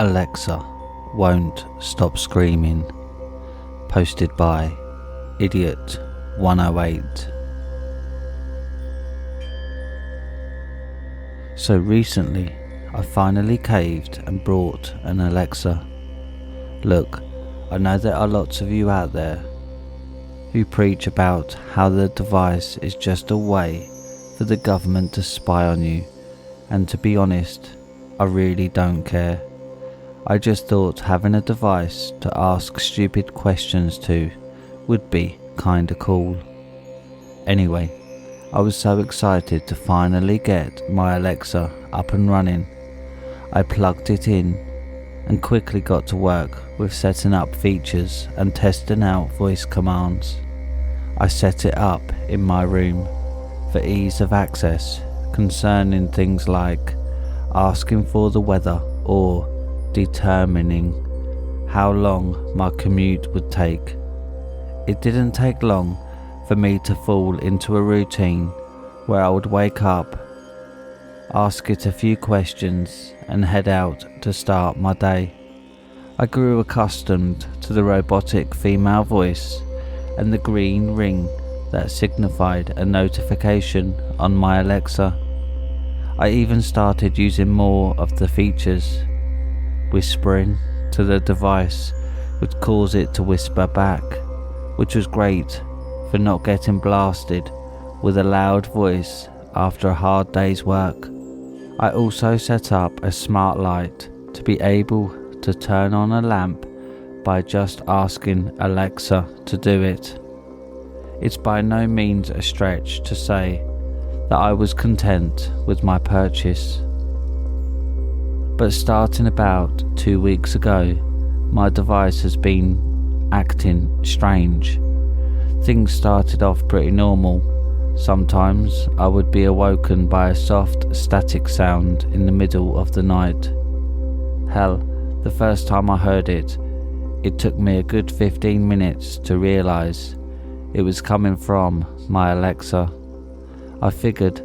Alexa, won't stop screaming. Posted by Idiot 108. So recently, I finally caved and brought an Alexa. Look, I know there are lots of you out there who preach about how the device is just a way for the government to spy on you, and to be honest, I really don't care. I just thought having a device to ask stupid questions to would be kinda cool. Anyway, I was so excited to finally get my Alexa up and running. I plugged it in and quickly got to work with setting up features and testing out voice commands. I set it up in my room for ease of access concerning things like asking for the weather or determining how long my commute would take. It didn't take long for me to fall into a routine where I would wake up, ask it a few questions and head out to start my day. I grew accustomed to the robotic female voice and the green ring that signified a notification on my Alexa. I even started using more of the features. Whispering to the device would cause it to whisper back, which was great for not getting blasted with a loud voice after a hard day's work. I also set up a smart light to be able to turn on a lamp by just asking Alexa to do it. It's by no means a stretch to say that I was content with my purchase. But starting about 2 weeks ago, my device has been acting strange. Things started off pretty normal. Sometimes I would be awoken by a soft static sound in the middle of the night. Hell, the first time I heard it, it took me a good 15 minutes to realise it was coming from my Alexa. I figured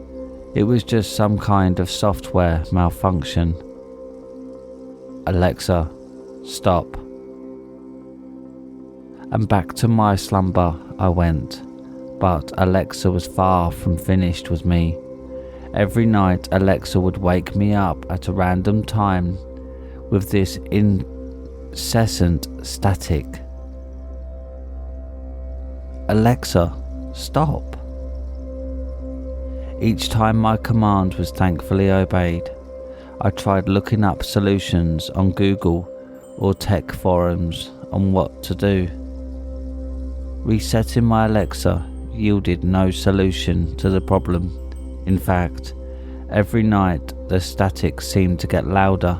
it was just some kind of software malfunction. Alexa, stop. And back to my slumber I went, but Alexa was far from finished with me. Every night Alexa would wake me up at a random time with this incessant static. Alexa, stop. Each time my command was thankfully obeyed. I tried looking up solutions on Google or tech forums on what to do. Resetting my Alexa yielded no solution to the problem. In fact, every night the static seemed to get louder,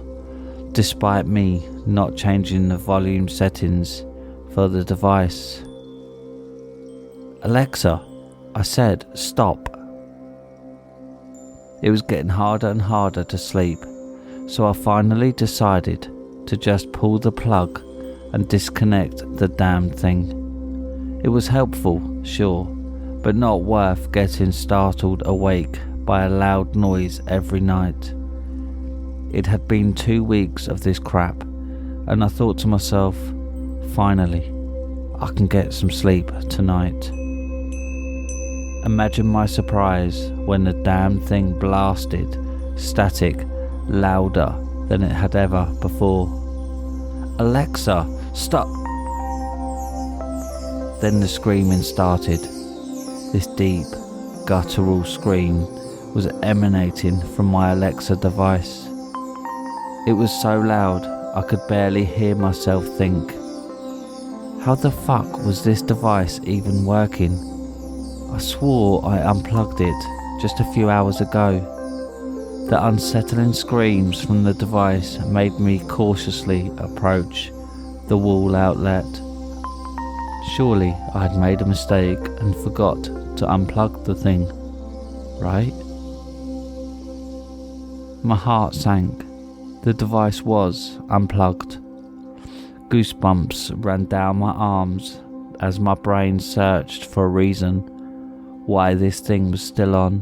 despite me not changing the volume settings for the device. Alexa, I said, stop. It was getting harder and harder to sleep, so I finally decided to just pull the plug and disconnect the damn thing. It was helpful, sure, but not worth getting startled awake by a loud noise every night. It had been 2 weeks of this crap, and I thought to myself, finally, I can get some sleep tonight. Imagine my surprise when the damn thing blasted static louder than it had ever before. Alexa, stop! Then the screaming started. This deep, guttural scream was emanating from my Alexa device. It was so loud I could barely hear myself think. How the fuck was this device even working? I swore I unplugged it just a few hours ago. The unsettling screams from the device made me cautiously approach the wall outlet. Surely I had made a mistake and forgot to unplug the thing, right? My heart sank. The device was unplugged. Goosebumps ran down my arms as my brain searched for a reason why this thing was still on.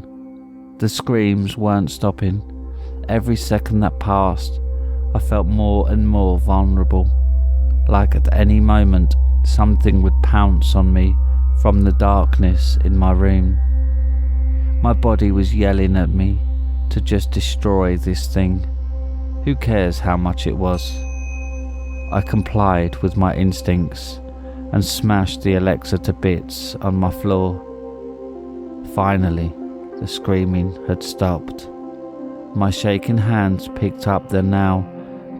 The screams weren't stopping. Every second that passed, I felt more and more vulnerable, like at any moment something would pounce on me from the darkness in my room. My body was yelling at me to just destroy this thing. Who cares how much it was? I complied with my instincts and smashed the Alexa to bits on my floor. Finally, the screaming had stopped. My shaking hands picked up the now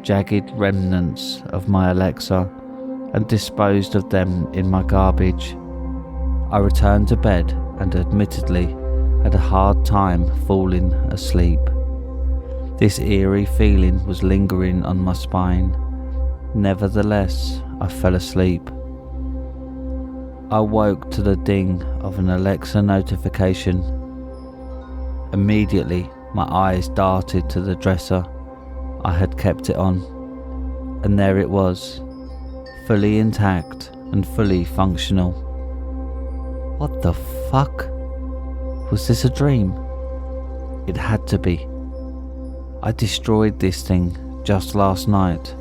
jagged remnants of my Alexa and disposed of them in my garbage. I returned to bed and admittedly had a hard time falling asleep. This eerie feeling was lingering on my spine. Nevertheless, I fell asleep. I woke to the ding of an Alexa notification. Immediately, my eyes darted to the dresser. I had kept it on, and there it was, fully intact and fully functional. What the fuck? Was this a dream? It had to be. I destroyed this thing just last night.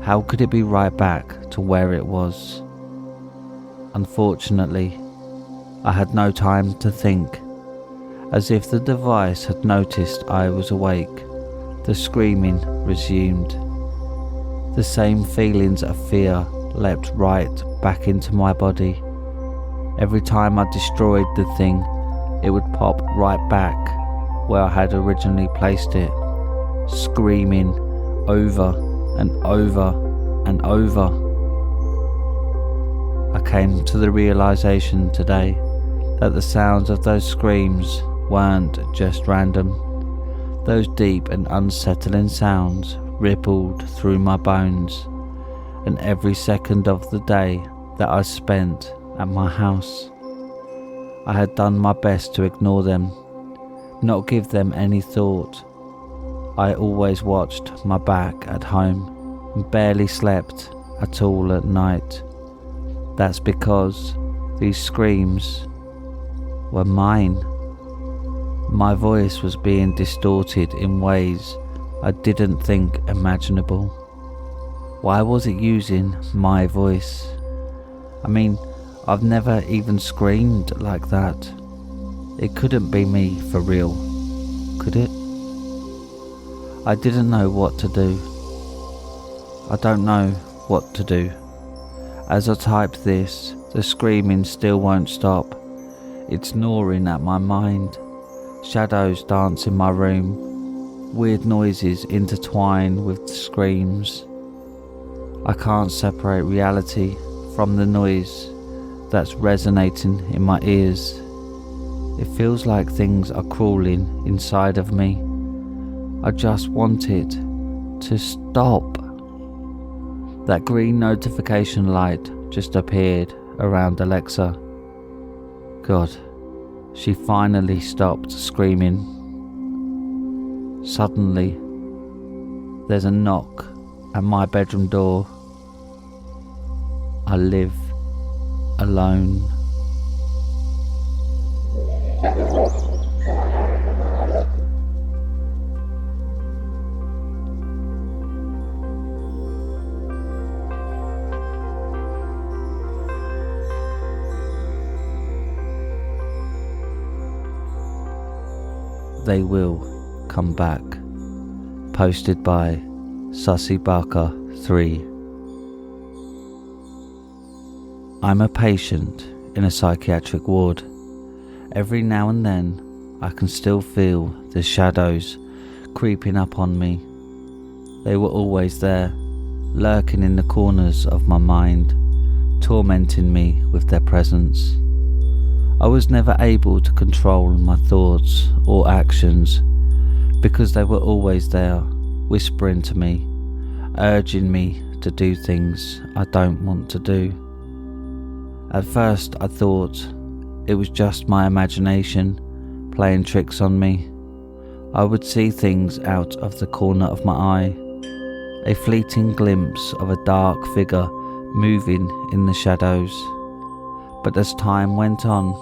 How could it be right back to where it was? Unfortunately, I had no time to think. As if the device had noticed I was awake, the screaming resumed. The same feelings of fear leapt right back into my body. Every time I destroyed the thing, it would pop right back where I had originally placed it, screaming over and over and over. I came to the realization today that the sounds of those screams weren't just random. Those deep and unsettling sounds rippled through my bones, and every second of the day that I spent at my house, I had done my best to ignore them, not give them any thought. I always watched my back at home and barely slept at all at night. That's because these screams were mine. My voice was being distorted in ways I didn't think imaginable. Why was it using my voice? I mean, I've never even screamed like that. It couldn't be me for real, could it? I didn't know what to do. I don't know what to do. As I type this, the screaming still won't stop. It's gnawing at my mind. Shadows dance in my room. Weird noises intertwine with the screams. I can't separate reality from the noise that's resonating in my ears. It feels like things are crawling inside of me. I just want it to stop. That green notification light just appeared around Alexa. God, she finally stopped screaming. Suddenly, there's a knock at my bedroom door. I live alone. They will come back. Posted by Sussy Barker 3. I'm a patient in a psychiatric ward. Every now and then I can still feel the shadows creeping up on me. They were always there, lurking in the corners of my mind, tormenting me with their presence. I was never able to control my thoughts or actions because they were always there, whispering to me, urging me to do things I don't want to do. At first I thought it was just my imagination playing tricks on me. I would see things out of the corner of my eye, a fleeting glimpse of a dark figure moving in the shadows. But as time went on,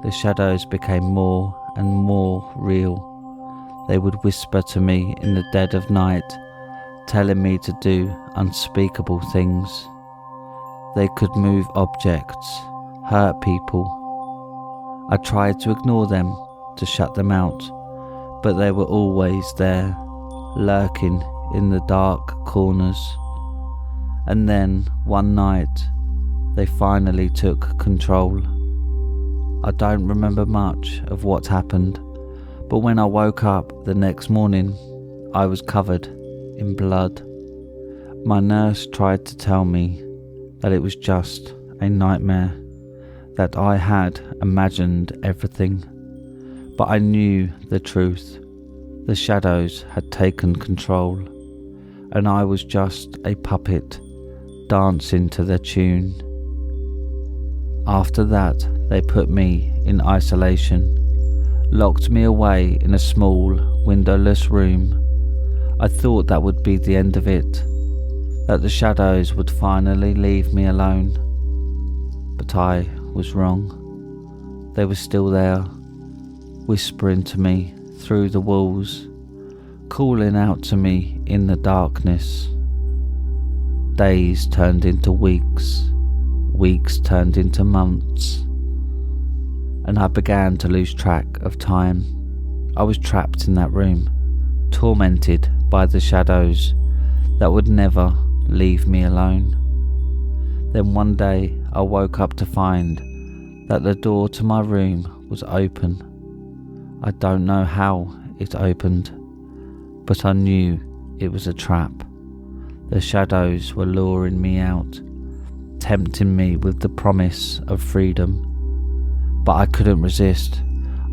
the shadows became more and more real. They would whisper to me in the dead of night, telling me to do unspeakable things. They could move objects, hurt people. I tried to ignore them, to shut them out, but they were always there, lurking in the dark corners. And then, one night, they finally took control. I don't remember much of what happened, but when I woke up the next morning, I was covered in blood. My nurse tried to tell me that it was just a nightmare, that I had imagined everything, but I knew the truth. The shadows had taken control, and I was just a puppet dancing to their tune. After that, they put me in isolation, locked me away in a small, windowless room. I thought that would be the end of it, that the shadows would finally leave me alone. But I was wrong. They were still there, whispering to me through the walls, calling out to me in the darkness. Days turned into weeks, weeks turned into months, and I began to lose track of time. I was trapped in that room, tormented by the shadows that would never leave me alone. Then one day I woke up to find that the door to my room was open. I don't know how it opened, but I knew it was a trap. The shadows were luring me out, tempting me with the promise of freedom. But I couldn't resist.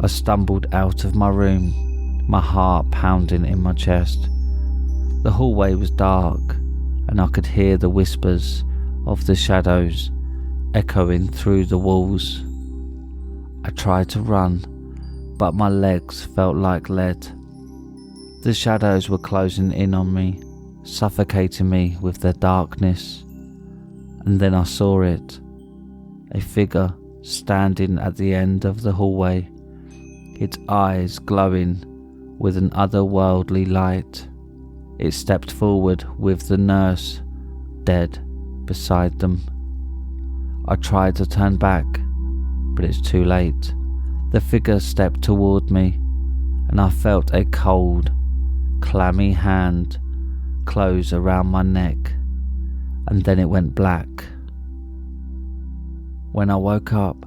I stumbled out of my room, my heart pounding in my chest. The hallway was dark, and I could hear the whispers of the shadows echoing through the walls. I tried to run, but my legs felt like lead. The shadows were closing in on me, suffocating me with their darkness. And then I saw it, a figure standing at the end of the hallway, its eyes glowing with an otherworldly light. It stepped forward with the nurse dead beside them. I tried to turn back, but it's too late. The figure stepped toward me, and I felt a cold, clammy hand close around my neck, and then it went black. When I woke up,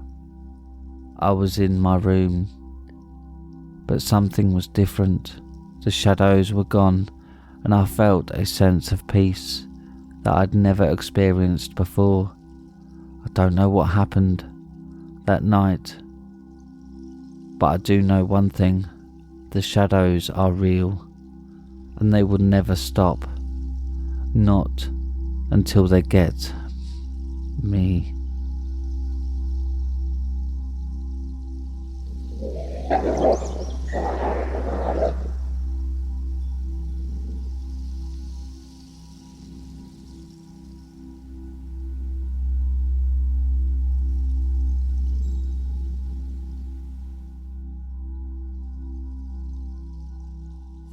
I was in my room, but something was different. The shadows were gone, and I felt a sense of peace that I'd never experienced before. I don't know what happened that night, but I do know one thing: the shadows are real, and they will never stop, not until they get me.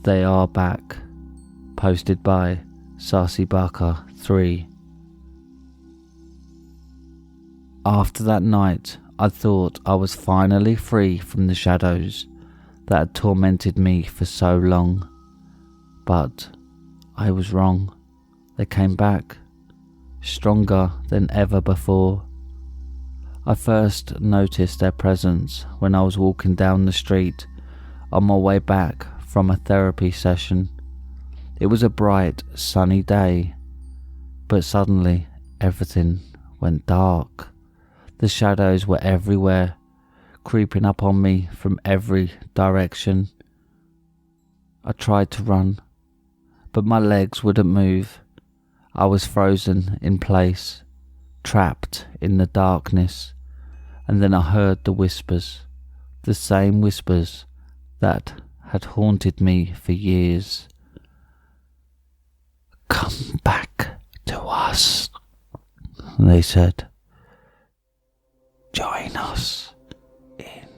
They are back. Posted by Sassy Barker 3. After that night, I thought I was finally free from the shadows that had tormented me for so long. But I was wrong. They came back, stronger than ever before. I first noticed their presence when I was walking down the street on my way back from a therapy session. It was a bright, sunny day, but suddenly everything went dark. The shadows were everywhere, creeping up on me from every direction. I tried to run, but my legs wouldn't move. I was frozen in place, trapped in the darkness, and then I heard the whispers, the same whispers that had haunted me for years. "Come back to us," they said. "Join us in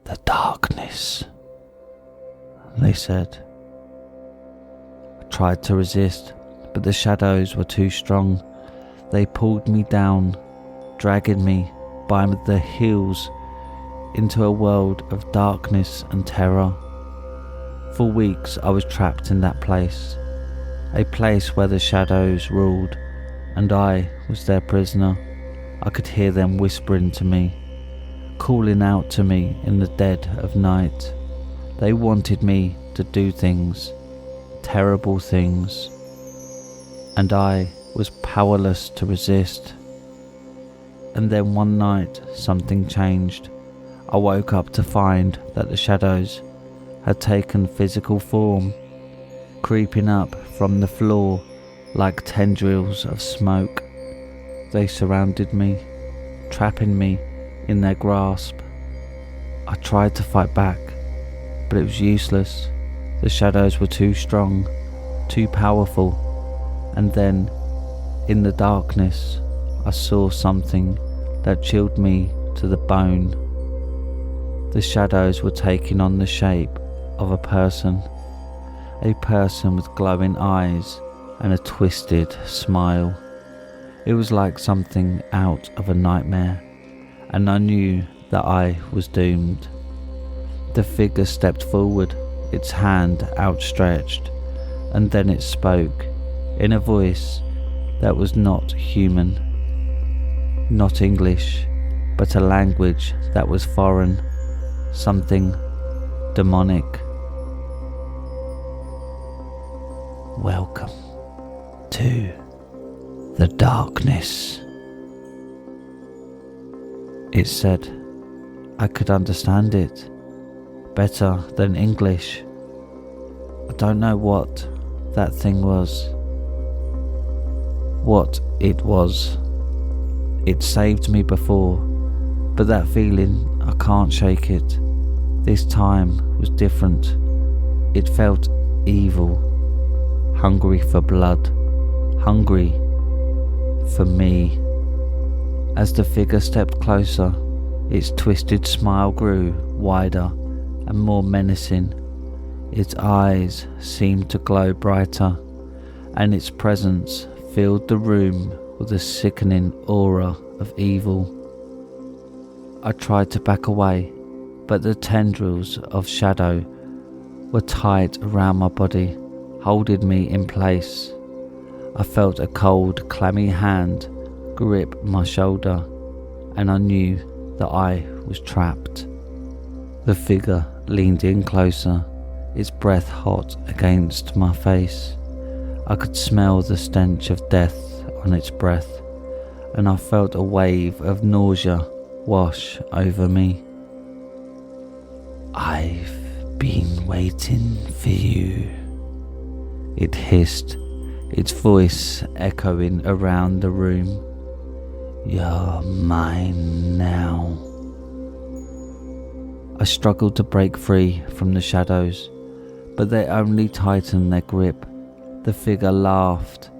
the darkness," they said. I tried to resist, but the shadows were too strong. They pulled me down, dragging me by the heels into a world of darkness and terror. For weeks I was trapped in that place, a place where the shadows ruled, and I was their prisoner. I could hear them whispering to me, calling out to me in the dead of night. They wanted me to do things, terrible things, and I was powerless to resist. And then one night something changed. I woke up to find that the shadows had taken physical form, creeping up from the floor like tendrils of smoke. They surrounded me, trapping me in their grasp. I tried to fight back, but it was useless. The shadows were too strong, too powerful. And then, in the darkness, I saw something that chilled me to the bone. The shadows were taking on the shape of a person with glowing eyes and a twisted smile. It was like something out of a nightmare, and I knew that I was doomed. The figure stepped forward, its hand outstretched, and then it spoke in a voice that was not human, not English, but a language that was foreign, something demonic. Welcome to the darkness, it said. I could understand it better than English. I don't know what that thing was, what it was. It saved me before, but that feeling, I can't shake it. This time was different. It felt evil, hungry for blood, hungry for me. As the figure stepped closer, its twisted smile grew wider and more menacing. Its eyes seemed to glow brighter, and its presence filled the room with a sickening aura of evil. I tried to back away, but the tendrils of shadow were tight around my body, holding me in place. I felt a cold, clammy hand grip my shoulder, and I knew that I was trapped. The figure leaned in closer, its breath hot against my face. I could smell the stench of death on its breath, and I felt a wave of nausea wash over me. "I've been waiting for you," it hissed, its voice echoing around the room. "You're mine now." I struggled to break free from the shadows, but they only tightened their grip. The figure laughed,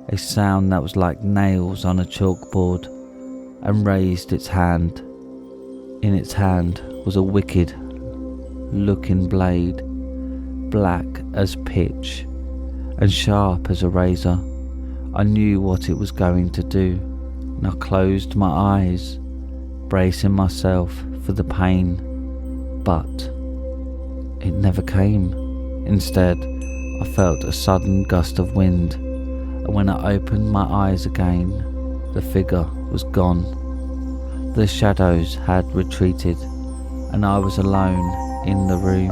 a sound that was like nails on a chalkboard, and raised its hand. In its hand was a wicked-looking blade, black as pitch and sharp as a razor. I knew what it was going to do, and I closed my eyes, bracing myself for the pain. But it never came. Instead, I felt a sudden gust of wind, and when I opened my eyes again, the figure was gone. The shadows had retreated, and I was alone in the room.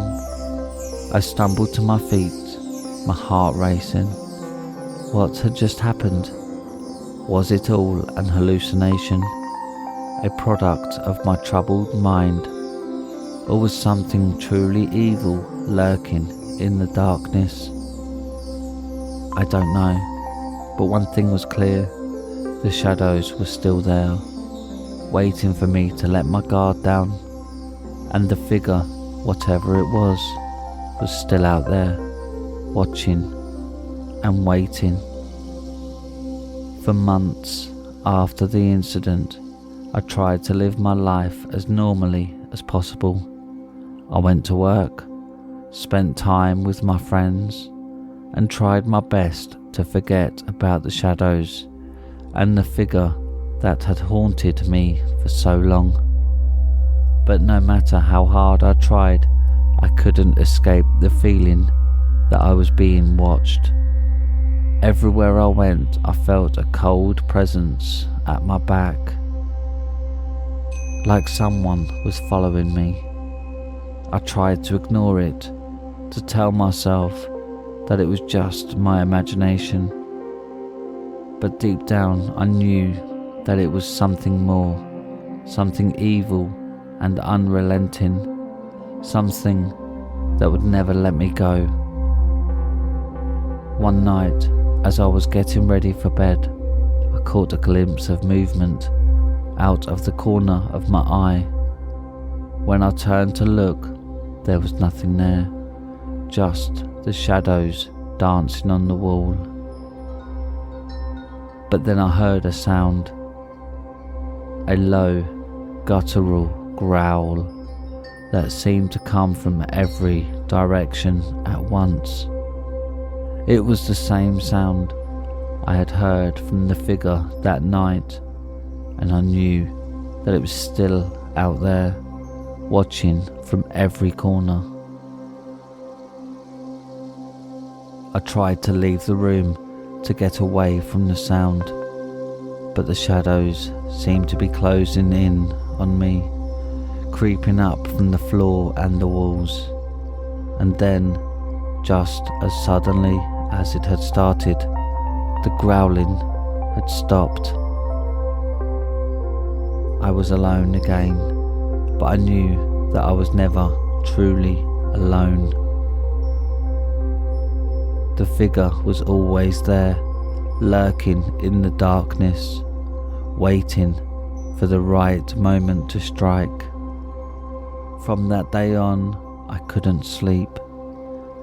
I stumbled to my feet, my heart racing. What had just happened? Was it all an hallucination, a product of my troubled mind, or was something truly evil lurking in the darkness? I don't know, but one thing was clear: the shadows were still there, waiting for me to let my guard down, and the figure, whatever it was still out there, watching and waiting. For months after the incident, I tried to live my life as normally as possible. I went to work, spent time with my friends, and tried my best to forget about the shadows and the figure that had haunted me for so long. But no matter how hard I tried, I couldn't escape the feeling that I was being watched. Everywhere I went, I felt a cold presence at my back, like someone was following me. I tried to ignore it, to tell myself that it was just my imagination. But deep down, I knew that it was something more, something evil and unrelenting, something that would never let me go. One night, as I was getting ready for bed, I caught a glimpse of movement out of the corner of my eye. When I turned to look, there was nothing there, just the shadows dancing on the wall. But then I heard a sound, a low, guttural growl that seemed to come from every direction at once. It was the same sound I had heard from the figure that night, and I knew that it was still out there, watching from every corner. I tried to leave the room to get away from the sound, but the shadows seemed to be closing in on me, creeping up from the floor and the walls. And then, just as suddenly as it had started, the growling had stopped. I was alone again, but I knew that I was never truly alone. The figure was always there, lurking in the darkness, waiting for the right moment to strike. From that day on, I couldn't sleep.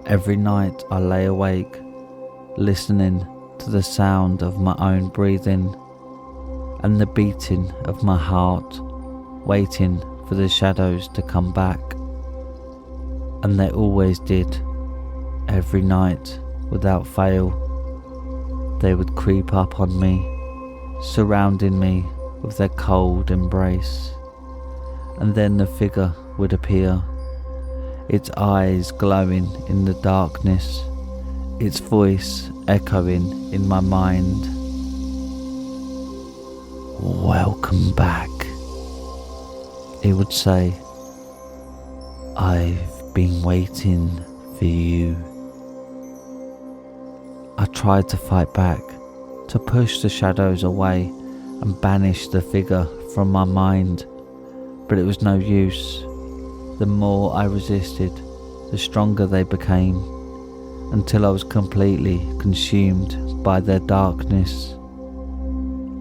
Every night I lay awake, listening to the sound of my own breathing and the beating of my heart, waiting for the shadows to come back. And they always did. Every night, without fail, they would creep up on me, surrounding me with their cold embrace. And then the figure would appear, its eyes glowing in the darkness, its voice echoing in my mind. "Welcome back," it would say. "I've been waiting for you." I tried to fight back, to push the shadows away and banish the figure from my mind, but it was no use. The more I resisted, the stronger they became, until I was completely consumed by their darkness.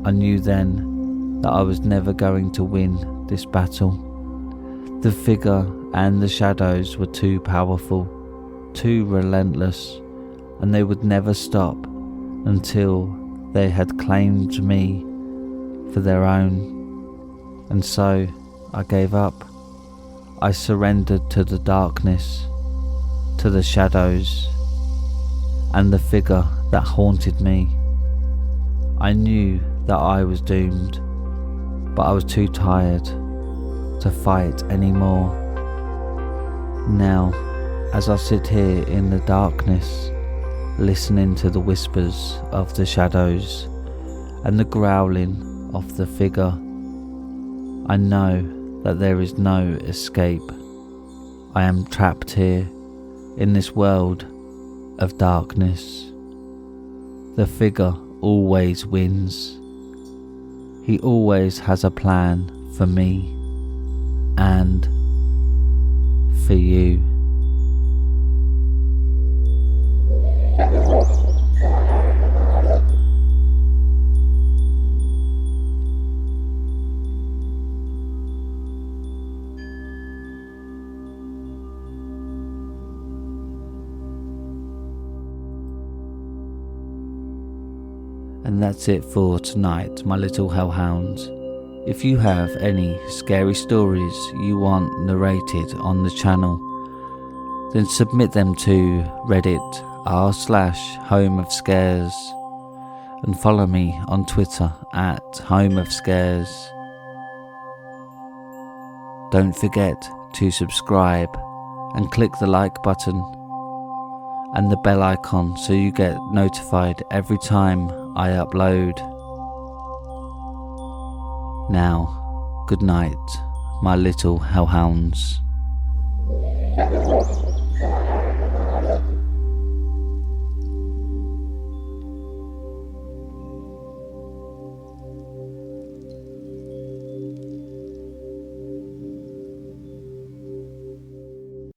I knew then that I was never going to win this battle. The figure and the shadows were too powerful, too relentless, and they would never stop until they had claimed me for their own. And so I gave up. I surrendered to the darkness, to the shadows, and the figure that haunted me. I knew that I was doomed, but I was too tired to fight anymore. Now, as I sit here in the darkness, listening to the whispers of the shadows and the growling of the figure, I know that there is no escape. I am trapped here in this world of darkness. The figure always wins. He always has a plan for me and for you. And that's it for tonight, my little hellhounds. If you have any scary stories you want narrated on the channel, then submit them to Reddit r/homeofscares and follow me on Twitter at homeofscares. Don't forget to subscribe and click the like button and the bell icon so you get notified every time I upload. Now, good night, my little hellhounds.